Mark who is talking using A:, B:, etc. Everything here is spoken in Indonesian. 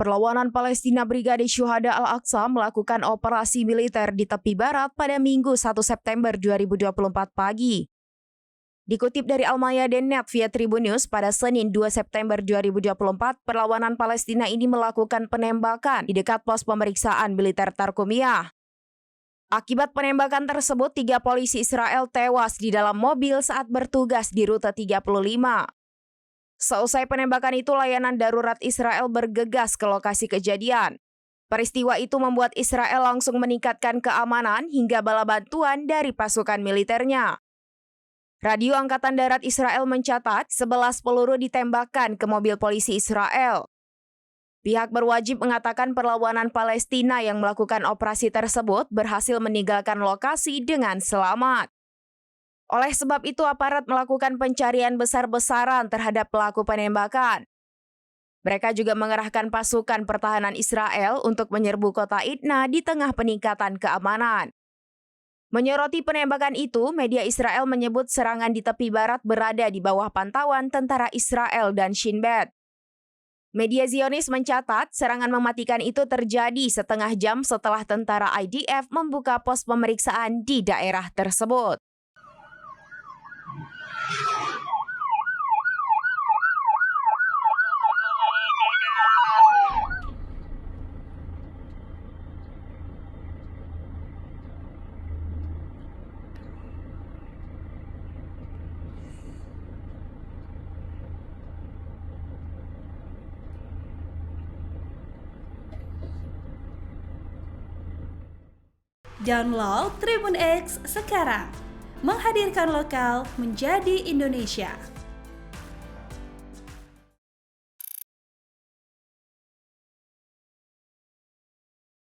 A: Perlawanan Palestina Brigade Syuhada Al-Aqsa melakukan operasi militer di tepi barat pada Minggu 1 September 2024 pagi. Dikutip dari Al-Mayadeen.net via Tribun News, pada Senin 2 September 2024, perlawanan Palestina ini melakukan penembakan di dekat pos pemeriksaan militer Tarkumiyah. Akibat penembakan tersebut, 3 polisi Israel tewas di dalam mobil saat bertugas di Rute 35. Seusai penembakan itu, layanan darurat Israel bergegas ke lokasi kejadian. Peristiwa itu membuat Israel langsung meningkatkan keamanan hingga bala bantuan dari pasukan militernya. Radio Angkatan Darat Israel mencatat 11 peluru ditembakkan ke mobil polisi Israel. Pihak berwajib mengatakan perlawanan Palestina yang melakukan operasi tersebut berhasil meninggalkan lokasi dengan selamat. Oleh sebab itu, aparat melakukan pencarian besar-besaran terhadap pelaku penembakan. Mereka juga mengerahkan pasukan pertahanan Israel untuk menyerbu kota Idna di tengah peningkatan keamanan. Menyoroti penembakan itu, media Israel menyebut serangan di tepi barat berada di bawah pantauan tentara Israel dan Shin Bet. Media Zionis mencatat serangan mematikan itu terjadi setengah jam setelah tentara IDF membuka pos pemeriksaan di daerah tersebut.
B: Download Tribun X sekarang, menghadirkan lokal menjadi Indonesia.